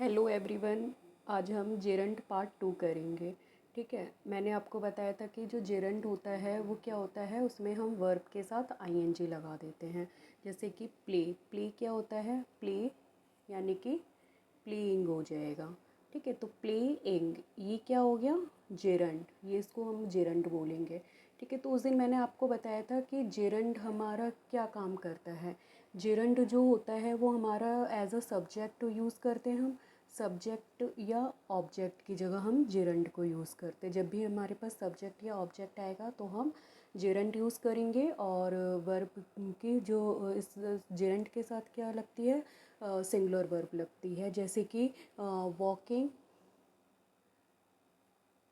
Hello everyone. आज हम gerund part 2 करेंगे। ठीक है, मैंने आपको बताया था कि जो जेरंड होता है वो क्या होता है, उसमें हम वर्ब के साथ आईएनजी लगा देते हैं। जैसे कि प्ले, प्ले क्या होता है, प्ले यानी कि प्लेइंग हो जाएगा। ठीक है, तो प्लेइंग ये क्या हो गया, जेरंड, ये इसको हम जेरंड बोलेंगे। ठीक है, तो उस दिन मैंने आपको बताया था कि जेरंड हमारा क्या काम करता है। जेरंड जो होता है वो हमारा एज अ सब्जेक्ट यूज़ करते हैं हम। सब्जेक्ट या ऑब्जेक्ट की जगह हम जेरंड को यूज़ करते हैं। जब भी हमारे पास सब्जेक्ट या ऑब्जेक्ट आएगा तो हम जेरंड यूज़ करेंगे। और वर्ब की जो इस जेरंड के साथ क्या लगती है, सिंगुलर वर्ब लगती है। जैसे कि walking,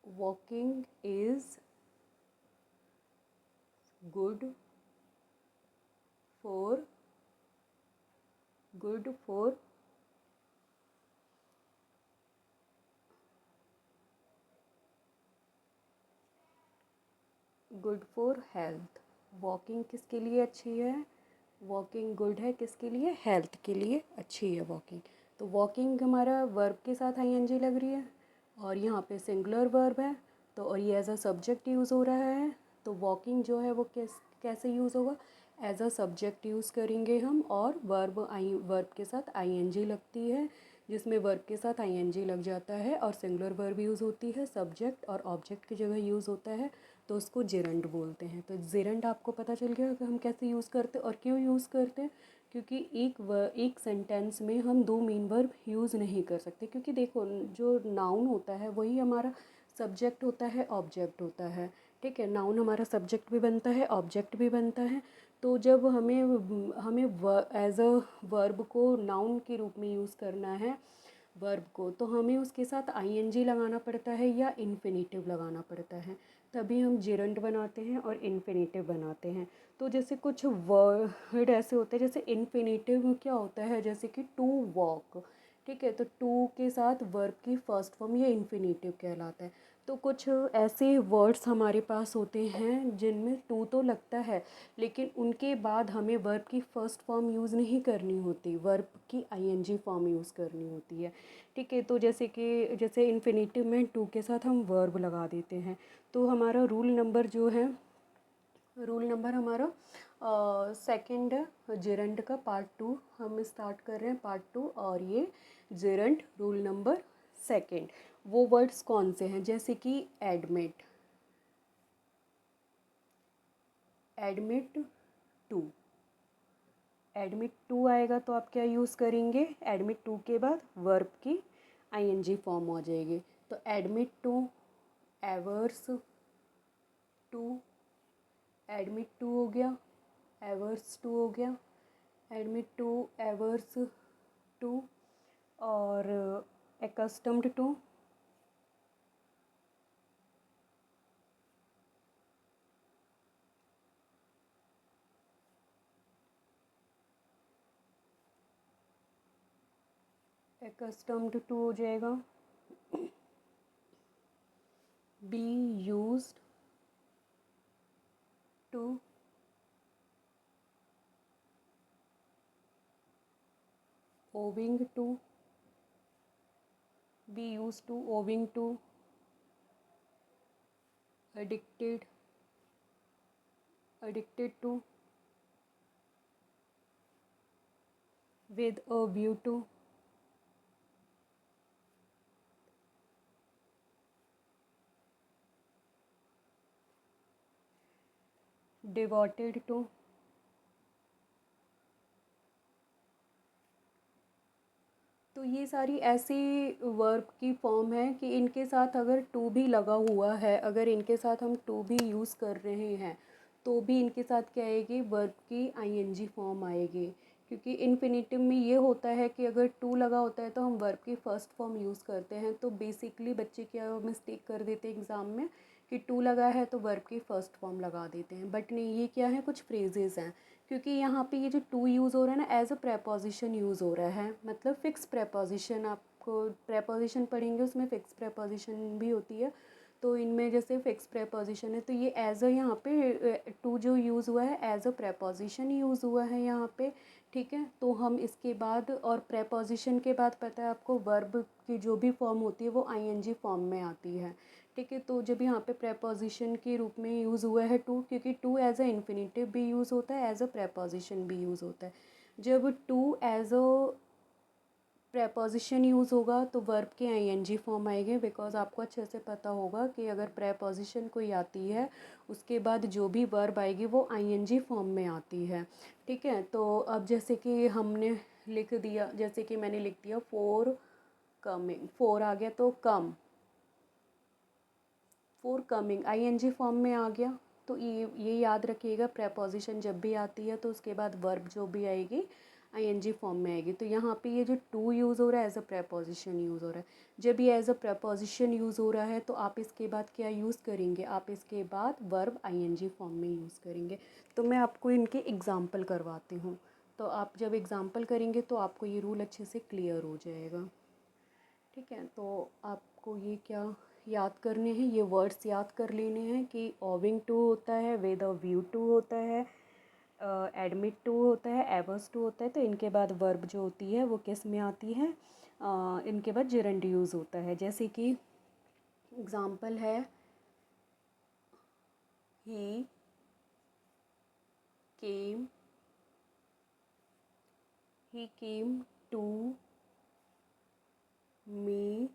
walking is good for, good for good for health. Walking किसके लिए अच्छी है, वॉकिंग गुड है किसके लिए, हेल्थ के लिए अच्छी है वॉकिंग। तो वॉकिंग हमारा वर्ब के साथ आईएनजी लग रही है और यहाँ पे सिंगुलर वर्ब है। तो और ये एज अ सब्जेक्ट यूज़ हो रहा है। तो वॉकिंग जो है वो कैसे यूज़ होगा, एज अ सब्जेक्ट यूज़ करेंगे हम। और वर्ब के साथ आईएनजी लगती है, जिसमें वर्ब के साथ आईएनजी लग जाता है और सिंगुलर वर्ब यूज़ होती है, सब्जेक्ट और ऑब्जेक्ट की जगह यूज़ होता है। तो उसको जेरंड बोलते हैं। तो जेरंड आपको पता चल गया कि हम कैसे यूज़ करते हैं और क्यों यूज़ करते हैं। क्योंकि एक सेंटेंस में हम दो मेन वर्ब यूज़ नहीं कर सकते। क्योंकि देखो, जो नाउन होता है वही हमारा सब्जेक्ट होता है, ऑब्जेक्ट होता है। ठीक है, नाउन हमारा सब्जेक्ट भी बनता है, ऑब्जेक्ट भी बनता है। तो जब हमें हमें एज अ वर्ब को नाउन के रूप में यूज़ करना है वर्ब को, तो हमें उसके साथ आईएनजी लगाना पड़ता है या इन्फिनेटिव लगाना पड़ता है। तभी हम जेरंड बनाते हैं और इन्फिनेटिव बनाते हैं। तो जैसे कुछ वर्ड ऐसे होते हैं, जैसे इन्फिनेटिव क्या होता है, जैसे कि टू वॉक। ठीक है, तो टू के साथ वर्ब की फर्स्ट फॉर्म ये इन्फिनेटिव कहलाता है। तो कुछ ऐसे वर्ड्स हमारे पास होते हैं जिनमें टू तो लगता है, लेकिन उनके बाद हमें वर्ब की फ़र्स्ट फॉर्म यूज़ नहीं करनी होती, वर्ब की आईएनजी फॉर्म यूज़ करनी होती है। ठीक है, तो जैसे इन्फिनेटिव में टू के साथ हम वर्ब लगा देते हैं। तो हमारा रूल नंबर जो है, रूल नंबर हमारा सेकंड है जेरंड का, पार्ट 2 हम स्टार्ट कर रहे हैं, पार्ट 2। और ये जेरंड रूल नंबर सेकंड, वो वर्ड्स कौन से हैं, जैसे कि admit, admit to. Admit to आएगा तो आप क्या यूज़ करेंगे, एडमिट टू के बाद वर्ब की आईएनजी फॉर्म हो जाएगी। तो admit to, averse to, admit to हो गया, एवर्स टू हो गया, एडमिट टू, एवर्स टू। और एकस्टम्ड टू, एकस्टम्ड टू हो जाएगा। Be used to, owing to, be used to, owing to, addicted, addicted to, with a view to, devoted to। तो ये सारी ऐसी वर्ब की फॉर्म है कि इनके साथ अगर टू भी लगा हुआ है, अगर इनके साथ हम टू भी यूज़ कर रहे हैं तो भी इनके साथ क्या आएगी, वर्ब की आईएनजी फॉर्म आएगी। क्योंकि इन्फिनेटिव में ये होता है कि अगर टू लगा होता है तो हम वर्ब की फ़र्स्ट फॉर्म यूज़ करते हैं। तो बेसिकली बच्चे क्या मिस्टेक कर देते हैं एग्ज़ाम में कि टू लगा है तो वर्ब की फ़र्स्ट फॉर्म लगा देते हैं। बट नहीं, ये क्या है, कुछ फ्रेजेस हैं। क्योंकि यहाँ पे ये जो टू यूज़ हो रहा है ना, एज अ प्रेपोजिशन यूज़ हो रहा है, मतलब फिक्स प्रेपोजिशन। आपको प्रेपोजिशन पढ़ेंगे उसमें फिक्स प्रेपोजिशन भी होती है। तो इनमें जैसे फिक्स प्रेपोजिशन है तो ये एज अ यहाँ पे टू जो यूज़ हुआ है एज अ प्रेपोजिशन यूज़ हुआ है यहाँ पे। ठीक है, तो हम इसके बाद और प्रेपोजिशन के बाद पता है आपको वर्ब की जो भी फॉर्म होती है वो आईएनजी फॉर्म में आती है। ठीक है, तो जब यहाँ पे प्रेपोजिशन के रूप में यूज़ हुआ है टू, क्योंकि टू एज अ इन्फिनेटिव भी यूज़ होता है, एज अ प्रेपोजिशन भी यूज़ होता है। जब to as a preposition use होगा तो वर्ब के आईएनजी फॉर्म आएंगे, बिकॉज आपको अच्छे से पता होगा कि अगर प्रेपोजिशन कोई आती है उसके बाद जो भी वर्ब आएगी वो आईएनजी फॉर्म में आती है। ठीक है, तो अब जैसे कि हमने लिख दिया, जैसे कि मैंने लिख दिया फोर कमिंग, फोर आ गया तो कम, फोर कमिंग आईएनजी फॉर्म में आ गया। तो ये याद रखिएगा, प्रेपोजिशन जब भी आती है तो उसके बाद वर्ब जो भी आएगी आईएनजी फॉर्म में आएगी। तो यहाँ पे ये जो टू यूज़ हो रहा है एज अ प्रेपोजिशन यूज़ हो रहा है। जब ये एज अ प्रेपोजिशन यूज़ हो रहा है तो आप इसके बाद क्या यूज़ करेंगे, आप इसके बाद वर्ब आईएनजी फॉर्म में यूज़ करेंगे। तो मैं आपको इनके एग्ज़ाम्पल करवाती हूँ, तो आप जब एग्ज़ाम्पल करेंगे तो आपको ये रूल अच्छे से क्लियर हो जाएगा। ठीक है, तो आपको ये क्या याद करने हैं, ये वर्ड्स याद कर लेने हैं कि ओविंग टू होता है, विद अ व्यू टू होता है, एडमिट टू होता है, एवर्स टू होता है। तो इनके बाद वर्ब जो होती है वो किस में आती है, इनके बाद जेरेंड यूज़ होता है। जैसे कि एग्ज़ाम्पल है he came, he came to me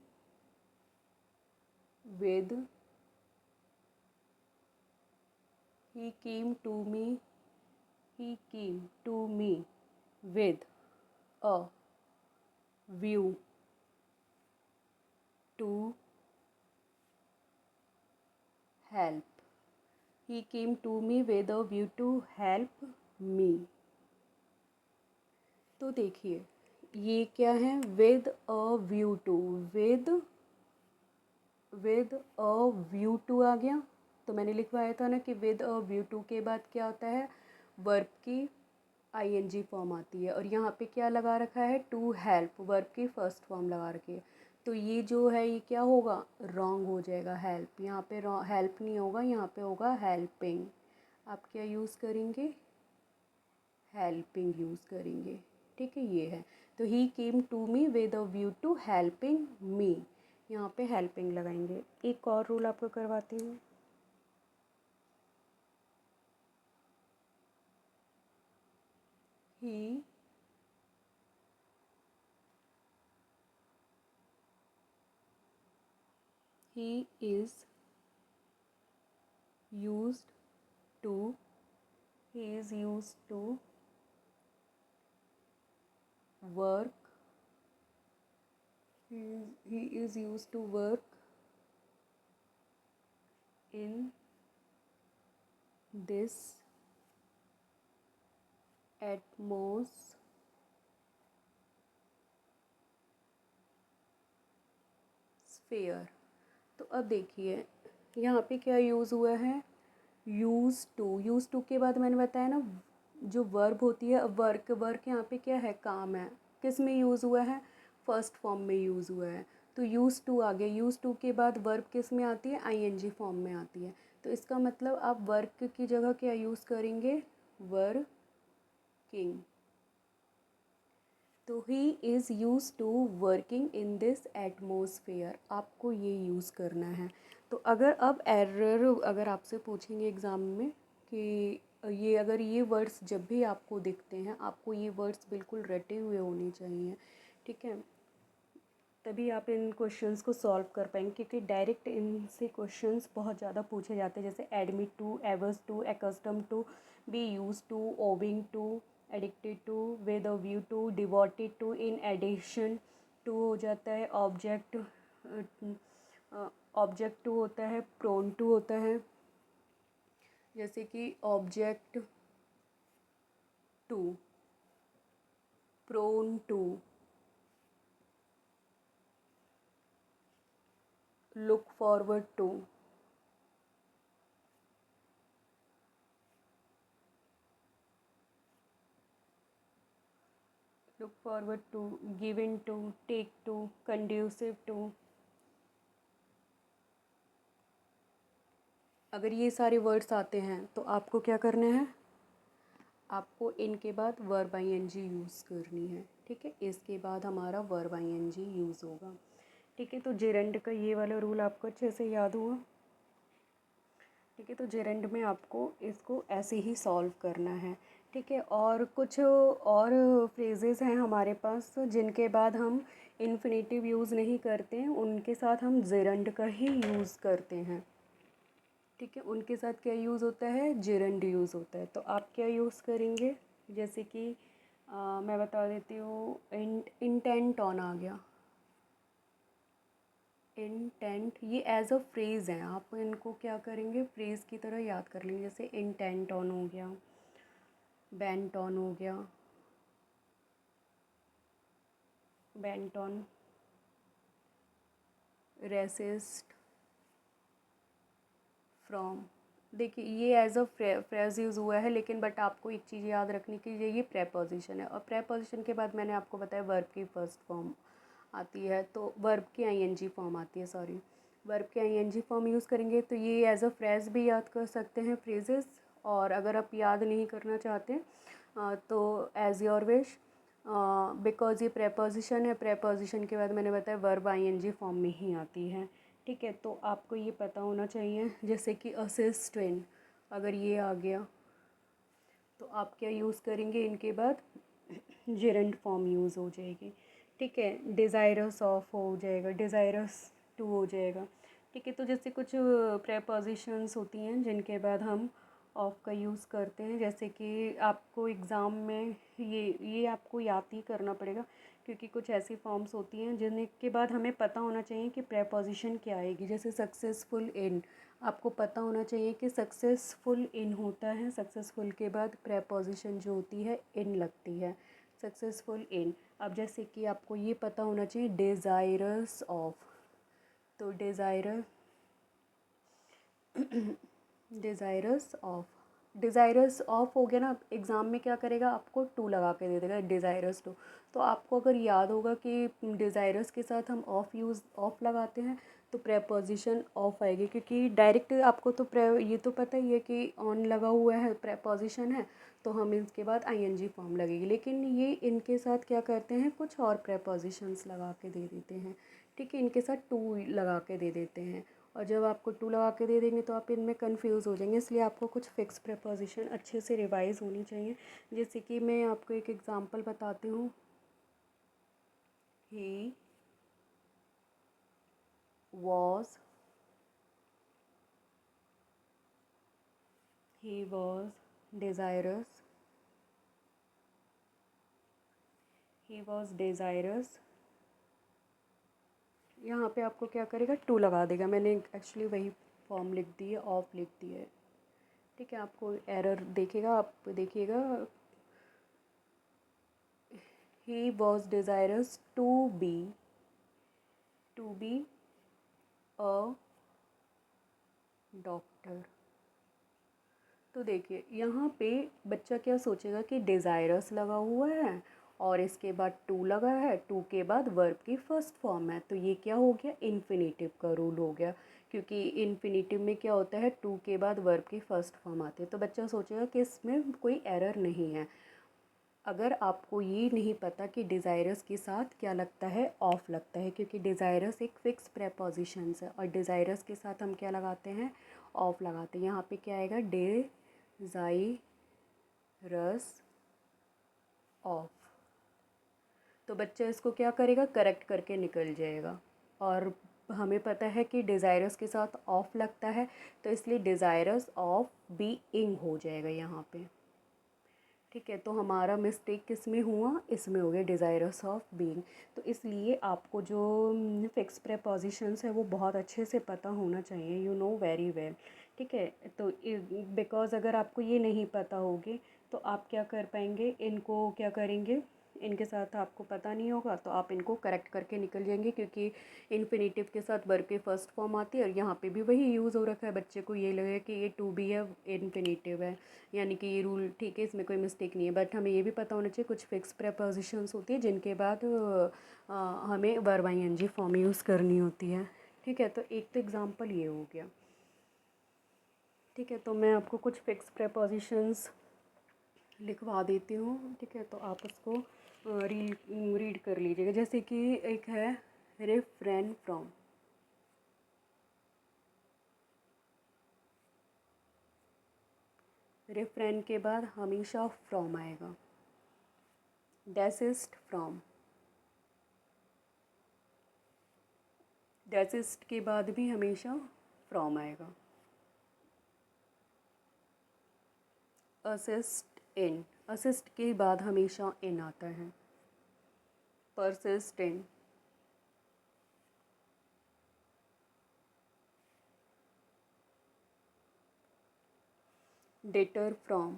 with, he came to me, he came to me with a view to help, he came to me with a view to help me। तो देखिए ये क्या है, with a view to, with a view to आ गया। तो मैंने लिखवाया था ना कि with a view to के बाद क्या होता है, वर्ब की आईएनजी फॉर्म आती है, और यहाँ पे क्या लगा रखा है, टू हेल्प, वर्ब की फर्स्ट फॉर्म लगा रखी है। तो ये जो है ये क्या होगा, रॉन्ग हो जाएगा, हेल्प, यहाँ पे हेल्प नहीं होगा, यहाँ पे होगा हेल्पिंग। आप क्या यूज़ करेंगे, हेल्पिंग यूज़ करेंगे। ठीक है, ये है। तो he came to me with a view to helping me, यहाँ पे हेल्पिंग लगाएंगे। एक और रूल आपको करवाती हूँ, he is used to, he is used to work, he is used to work in this atmosphere। तो अब देखिए यहाँ पे क्या यूज़ हुआ है, यूज़ टू, यूज़ टू के बाद मैंने बताया ना जो वर्ब होती है, अब वर्क, वर्क यहाँ पे क्या है, काम है, किस में यूज़ हुआ है, फर्स्ट फॉर्म में यूज़ हुआ है। तो यूज़ टू आ गया, यूज़ टू के बाद वर्ब किस में आती है, आईएनजी फॉर्म में आती है। तो इसका मतलब आप वर्क की जगह क्या यूज़ करेंगे, वर्किंग। तो he is use to working in this atmosphere, आपको ये यूज़ करना है। तो अगर अब एरर अगर आपसे पूछेंगे एग्ज़ाम में कि ये अगर ये वर्ड्स जब भी आपको दिखते हैं, आपको ये वर्ड्स बिल्कुल रटे हुए होने चाहिए। ठीक है, तभी आप इन क्वेश्चंस को सॉल्व कर पाएंगे, क्योंकि डायरेक्ट इनसे क्वेश्चंस बहुत ज़्यादा पूछे जाते हैं, जैसे admit to, averse to, accustomed to, be used to, owing to, addicted to, with a view to, devoted to, in addition to हो जाता है, ऑब्जेक्ट, ऑब्जेक्ट टू होता है, प्रोन टू होता है, जैसे कि object to, prone to, look forward to, look forward to, given to, take to, conducive to, अगर ये सारे वर्ड्स आते हैं तो आपको क्या करना है, आपको इनके बाद वर्ब आईएनजी यूज़ करनी है। ठीक है, इसके बाद हमारा वर्ब आईएनजी यूज़ होगा। ठीक है, तो जेरेंड का ये वाला रूल आपको अच्छे से याद हुआ। ठीक है, तो जेरेंड में आपको इसको ऐसे ही सॉल्व करना है। ठीक है, और कुछ और फ्रेजेस हैं हमारे पास जिनके बाद हम इन्फिनेटिव यूज़ नहीं करते हैं, उनके साथ हम जेरेंड का ही यूज़ करते हैं। ठीक है, उनके साथ क्या यूज़ होता है, जेरेंड यूज़ होता है। तो आप क्या यूज़ करेंगे, जैसे कि मैं बता देती हूँ, इंटेंट ऑन आ गया। इंटेंट ये एज अ फ्रेज़ है, आप इनको क्या करेंगे, फ्रेज़ की तरह याद कर लेंगे। जैसे इंटेंट ऑन हो गया, बेंट ऑन हो गया, बेंट ऑन, रेसिस्ट फ्रॉम। देखिए ये एज अ फ्रेज यूज़ हुआ है, लेकिन बट आपको एक चीज़ याद रखनी कि ये प्रेपोजिशन है, और प्रेपोजिशन के बाद मैंने आपको बताया वर्ब की फर्स्ट फॉर्म आती है, तो वर्ब की आईएनजी फॉर्म आती है, सॉरी, वर्ब की आईएनजी फॉर्म यूज़ करेंगे। तो ये एज अ फ्रेज भी याद कर सकते हैं फ्रेजेस, और अगर आप याद नहीं करना चाहते तो एज योर विश, बिकॉज ये प्रेपोजिशन है, प्रेपोजिशन के बाद मैंने बताया वर्ब आईएनजी फॉर्म में ही आती है। ठीक है, तो आपको ये पता होना चाहिए। जैसे कि असिस्ट इन, अगर ये आ गया तो आप क्या यूज़ करेंगे, इनके बाद जेरेंड फॉर्म यूज़ हो जाएगी। ठीक है, डिज़ायरस ऑफ हो जाएगा, डिज़ायरस टू हो जाएगा। ठीक है, तो जैसे कुछ प्रेपोजिशंस होती हैं जिनके बाद हम ऑफ का यूज़ करते हैं, जैसे कि आपको एग्ज़ाम में ये आपको याद ही करना पड़ेगा, क्योंकि कुछ ऐसी फॉर्म्स होती हैं जिनके बाद हमें पता होना चाहिए कि प्रेपोजिशन क्या आएगी। जैसे सक्सेसफुल इन, आपको पता होना चाहिए कि सक्सेसफुल इन होता है, सक्सेसफुल के बाद प्रेपोजिशन जो होती है इन लगती है, सक्सेसफुल इन। अब जैसे कि आपको ये पता होना चाहिए डिज़ायरस ऑफ, तो डिज़ायरस ऑफ, डिज़ायरस ऑफ हो गया ना। एग्ज़ाम में क्या करेगा, आपको टू लगा के दे देगा, डिज़ायरस टू। तो आपको अगर याद होगा कि डिज़ायरस के साथ हम ऑफ लगाते हैं तो प्रेपोजिशन ऑफ आएगी, क्योंकि डायरेक्ट आपको तो ये तो पता ही है कि ऑन लगा हुआ है, प्रेपोजिशन है, तो हम इसके बाद आईएनजी फॉर्म लगेगी। लेकिन ये इनके साथ क्या करते हैं, कुछ और प्रेपोजिशंस लगा के दे देते हैं। ठीक है, इनके साथ टू लगा के दे देते हैं, और जब आपको टू लगा के दे देंगे तो आप इनमें कंफ्यूज हो जाएंगे, इसलिए आपको कुछ फिक्स प्रेपोजिशन अच्छे से रिवाइज होनी चाहिए। जैसे कि मैं आपको एक एग्जांपल बताती हूँ, he was, he was desirous, he was desirous. यहाँ पे आपको क्या करेगा, टू लगा देगा। मैंने एक्चुअली वही फॉर्म लिख दी है, ऑफ लिख दी है। ठीक है, आपको एरर देखेगा, आप देखिएगा, he was desirous to be a doctor. तो देखिए यहाँ पे बच्चा क्या सोचेगा कि डिज़ायरस लगा हुआ है और इसके बाद टू लगा है, टू के बाद वर्ब की फर्स्ट फॉर्म है, तो ये क्या हो गया, इन्फिनेटिव का रूल हो गया, क्योंकि इन्फिनेटिव में क्या होता है, टू के बाद वर्ब की फर्स्ट फॉर्म आती है। तो बच्चा सोचेगा कि इसमें कोई एरर नहीं है। अगर आपको ये नहीं पता कि डिज़ायरस के साथ क्या लगता है, ऑफ लगता है, क्योंकि डिज़ायरस एक फ़िक्स प्रेपोजिशंस है, और डिज़ायरस के साथ हम क्या लगाते हैं, ऑफ लगाते हैं। यहाँ पे क्या आएगा, डिज़ायरस ऑफ। तो बच्चा इसको क्या करेगा, करेक्ट करके निकल जाएगा। और हमें पता है कि डिज़ायरस के साथ ऑफ लगता है, तो इसलिए डिज़ायरस ऑफ बीइंग हो जाएगा यहाँ पे। ठीक है, तो हमारा मिस्टेक किस में हुआ, इसमें हो गया, डिज़ायरस ऑफ बीइंग। तो इसलिए आपको जो फिक्स प्रेपोजिशंस है वो बहुत अच्छे से पता होना चाहिए, यू नो वेरी वेल। ठीक है, तो बिकॉज़ अगर आपको ये नहीं पता होगी तो आप क्या कर पाएंगे, इनको क्या करेंगे, इनके साथ आपको पता नहीं होगा तो आप इनको करेक्ट करके निकल जाएंगे, क्योंकि इन्फिनेटिव के साथ वर्ब की फर्स्ट फॉर्म आती है, और यहाँ पे भी वही यूज़ हो रखा है। बच्चे को ये लगे कि ये टू बी है, इन्फिनेटिव है, यानी कि ये रूल ठीक है, इसमें कोई मिस्टेक नहीं है। बट हमें ये भी पता होना चाहिए कुछ फिक्स प्रेपोजिशंस होती है जिनके बाद हमें वर्ब आईएनजी फॉर्म यूज़ करनी होती है। ठीक है, तो एक तो एग्ज़ाम्पल ये हो गया। ठीक है, तो मैं आपको कुछ फिक्स प्रेपोजिशंस लिखवा देती हूँ। ठीक है, तो आप उसको रीड कर लीजिएगा। जैसे कि एक है रिफ्रेन फ्रॉम। रिफ्रेन के बाद हमेशा फ्रॉम आएगा। डेसिस्ट फ्रॉम। डेसिस्ट के बाद भी हमेशा फ्रॉम आएगा। Assist in. असिस्ट के बाद हमेशा इन आता है। Persist in. Deter from.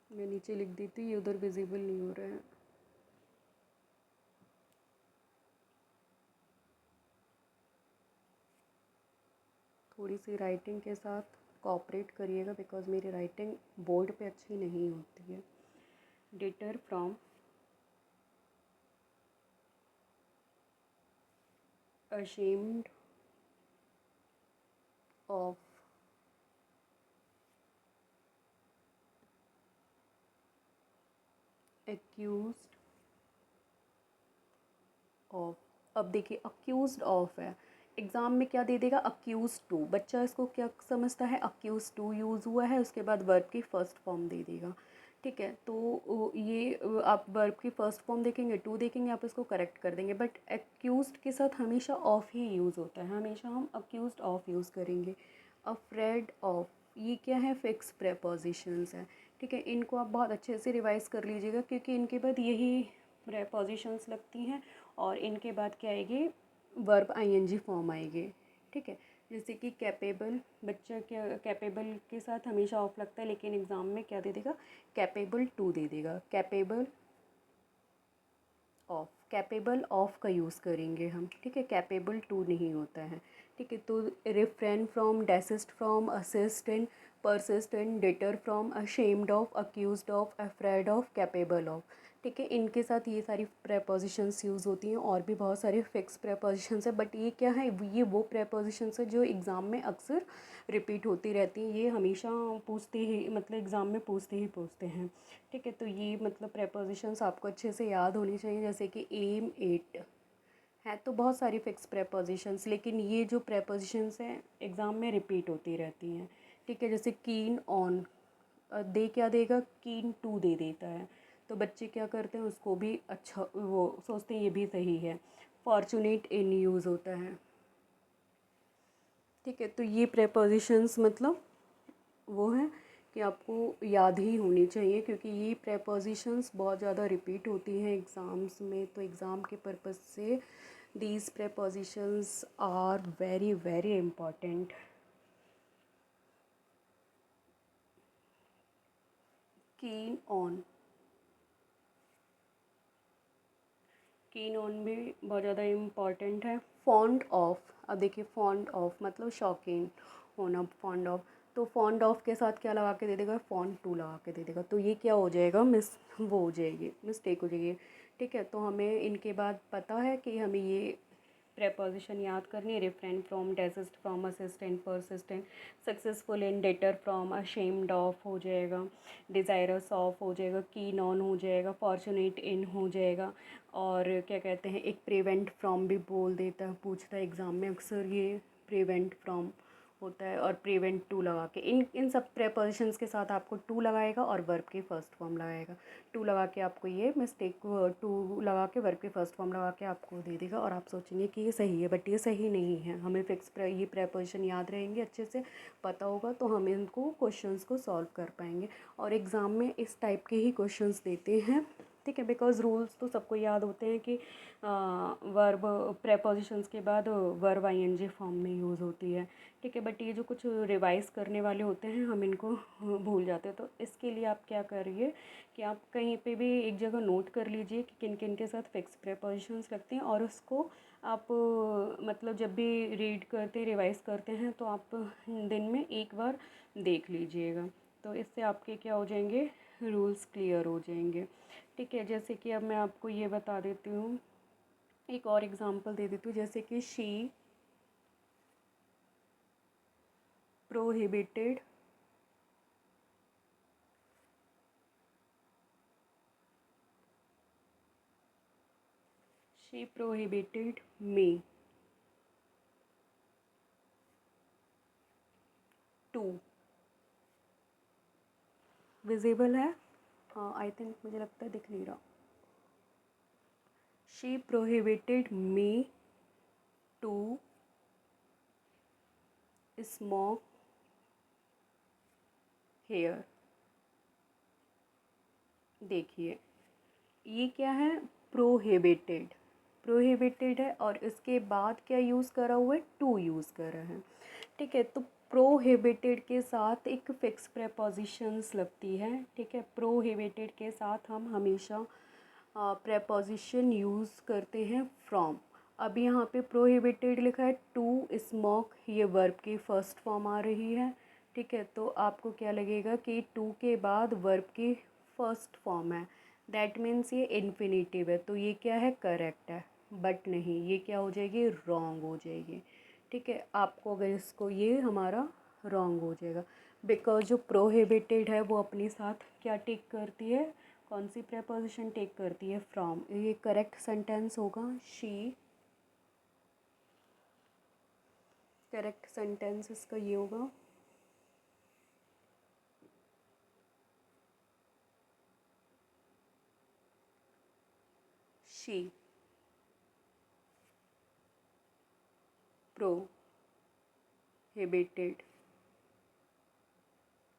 मैं नीचे लिख देती हूँ, ये उधर विजिबल नहीं हो रहा है। थोड़ी सी राइटिंग के साथ कोऑपरेट करिएगा, बिकॉज मेरी राइटिंग बोर्ड पे अच्छी नहीं होती है। Deter from. ashamed of। accused of। अब देखिए अक्यूज्ड ऑफ है, एग्ज़ाम में क्या दे देगा, अक्यूज टू। बच्चा इसको क्या समझता है, अक्यूज टू यूज़ हुआ है, उसके बाद वर्ब की फ़र्स्ट फॉर्म दे देगा। ठीक है, तो ये आप वर्ब की फ़र्स्ट फॉर्म देखेंगे, टू देखेंगे, आप इसको करेक्ट कर देंगे। बट एक्यूज्ड के साथ हमेशा ऑफ ही यूज़ होता है, हमेशा हम अक्यूज्ड ऑफ यूज़ करेंगे। अफ्रेड ऑफ, ये क्या है, फिक्स प्रेपोजिशंस है। ठीक है, इनको आप बहुत अच्छे से रिवाइज़ कर लीजिएगा, क्योंकि इनके बाद यही प्रेपोजिशंस लगती हैं और इनके बाद क्या आएगी, वर्ब आईएनजी फॉर्म आएगी। ठीक है, जैसे कि कैपेबल। बच्चा क्या, कैपेबल के साथ हमेशा ऑफ लगता है, लेकिन एग्ज़ाम में क्या दे देगा, कैपेबल टू दे देगा। Capable of. कैपेबल ऑफ का यूज़ करेंगे हम। ठीक है, कैपेबल टू नहीं होता है। ठीक है, तो refrain from, desist from, assist in, persist in, deter from, ashamed of, accused of, afraid of, capable of. ठीक है, इनके साथ ये सारी प्रेपोजिशंस यूज़ होती हैं, और भी बहुत सारे फिक्स प्रेपोजिशंस है। बट ये क्या है, ये वो प्रेपोजिशंस है जो एग्ज़ाम में अक्सर रिपीट होती रहती हैं, ये हमेशा पूछते ही, मतलब एग्ज़ाम में पूछते हैं। ठीक है, तो ये मतलब प्रेपोजिशंस आपको अच्छे से याद होनी चाहिए। जैसे कि एम, एट है, तो बहुत सारी फिक्स प्रेपोजिशंस, लेकिन ये जो प्रेपोजिशंस हैं एग्ज़ाम में रिपीट होती रहती हैं। ठीक है, जैसे कीन ऑन, दे क्या देगा, कीन टू दे देता है, तो बच्चे क्या करते हैं, उसको भी अच्छा वो सोचते हैं ये भी सही है। फॉर्चुनेट इन यूज़ होता है। ठीक है, तो ये प्रेपोजिशंस मतलब वो है कि आपको याद ही होनी चाहिए, क्योंकि ये प्रेपोजिशंस बहुत ज़्यादा रिपीट होती हैं एग्ज़ाम्स में, तो एग्ज़ाम के पर्पज़ से these prepositions are very very important. Keen on. Keen on भी बहुत ज़्यादा इम्पॉर्टेंट है। Fond of. अब देखिए, फॉन्ड ऑफ मतलब शौकीन होना, फॉन्ड ऑफ। तो फॉन्ड ऑफ के साथ क्या लगा के दे देगा, फॉन्ड टू लगा के दे देगा, तो ये क्या हो जाएगा, वो हो जाएगी, मिस्टेक हो जाएगी। ठीक है, तो हमें इनके बाद पता है कि हमें ये प्रेपोजिशन याद करनी है। Refrain from, desist from, assistant, persistent, successful in, deter from, ashamed of हो जाएगा, डिज़ायरस ऑफ हो जाएगा, कीन ऑन हो जाएगा, फॉर्चुनेट इन हो जाएगा, और क्या कहते हैं, एक प्रिवेंट फ्रॉम भी बोल देता है, पूछता है एग्ज़ाम में अक्सर, ये प्रिवेंट फ्रॉम होता है, और प्रिवेंट टू लगा के, इन इन सब प्रेपोजिशंस के साथ आपको टू लगाएगा और वर्ब की फ़र्स्ट फॉर्म लगाएगा। टू लगा के आपको ये मिस्टेक, टू लगा के वर्ब की फ़र्स्ट फॉर्म लगा के आपको दे देगा, और आप सोचेंगे कि ये सही है, बट ये सही नहीं है। हमें ये प्रेपोजिशन याद रहेंगे, अच्छे से पता होगा, तो हम इनको क्वेश्चंस को सॉल्व कर पाएंगे। और एग्ज़ाम में इस टाइप के ही क्वेश्चंस देते हैं। ठीक है, बिकॉज रूल्स तो सबको याद होते हैं कि वर्ब प्रेपोजिशंस के बाद वर्ब आईएनजी फॉर्म में यूज़ होती है। ठीक है, बट ये जो कुछ रिवाइज़ करने वाले होते हैं हम इनको भूल जाते हैं, तो इसके लिए आप क्या करिए कि आप कहीं पे भी एक जगह नोट कर लीजिए कि किन किन के साथ फिक्स प्रेपोजिशंस लगती हैं, और उसको आप मतलब जब भी रीड करते, रिवाइज़ करते हैं, तो आप दिन में एक बार देख लीजिएगा, तो इससे आपके क्या हो जाएंगे, रूल्स क्लियर हो जाएंगे। ठीक है, जैसे कि अब मैं आपको ये बता देती हूँ एक और एग्जांपल दे देती हूँ, जैसे कि she prohibited me to. Visible है? हाँ, आई थिंक मुझे लगता है दिख नहीं रहा। She prohibited me to smoke here. देखिए ये क्या है, प्रोहिबिटेड। प्रोहिबिटेड है और इसके बाद क्या यूज़ करा हुआ है, टू यूज़ करा है। ठीक है, तो प्रोहिबिटेड के साथ एक फिक्स प्रेपोजिशंस लगती है। ठीक है, प्रोहिबिटेड के साथ हम हमेशा प्रेपोजिशन यूज़ करते हैं फ्रॉम। अब यहाँ पे प्रोहिबिटेड लिखा है, टू स्मोक ये वर्ब की फर्स्ट फॉर्म आ रही है। ठीक है, तो आपको क्या लगेगा कि टू के बाद वर्ब की फर्स्ट फॉर्म है, दैट मीन्स ये इन्फिनेटिव है, तो ये क्या है, करेक्ट है। बट नहीं, ये क्या हो जाएगी, रॉन्ग हो जाएगी। ठीक है, आपको अगर इसको, ये हमारा रॉन्ग हो जाएगा, बिकॉज जो प्रोहिबिटेड है वो अपने साथ क्या टेक करती है, कौन सी प्रेपोजिशन टेक करती है, फ्रॉम। ये करेक्ट सेंटेंस होगा, शी। करेक्ट सेंटेंस इसका ये होगा, she prohibited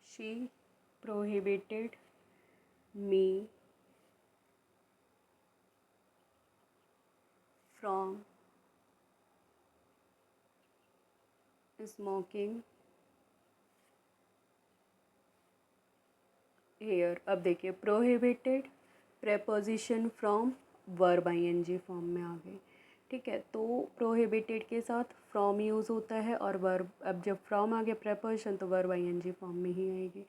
she prohibited me from smoking here. अब देखिए prohibited preposition from verb ING form में आ गई। ठीक है, तो प्रोहिबिटेड के साथ फ्रॉम यूज़ होता है और वर्ब, अब जब फ्रॉम आ गया प्रेपोजिशन तो वर्ब आईएनजी फॉर्म में ही आएगी।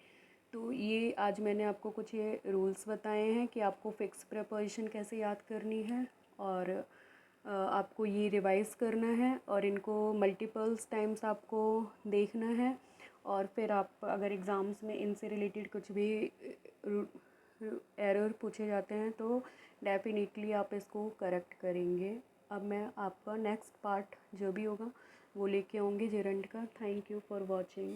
तो ये आज मैंने आपको कुछ ये रूल्स बताए हैं कि आपको फिक्स प्रेपोजिशन कैसे याद करनी है, और आपको ये रिवाइज़ करना है और इनको मल्टीपल्स टाइम्स आपको देखना है। और फिर आप अगर एग्ज़ाम्स में इनसे रिलेटेड कुछ भी एरर पूछे जाते हैं तो डेफिनेटली आप इसको करेक्ट करेंगे। अब मैं आपका नेक्स्ट पार्ट जो भी होगा वो लेके आऊँगी जेरंड का। Thank you for watching.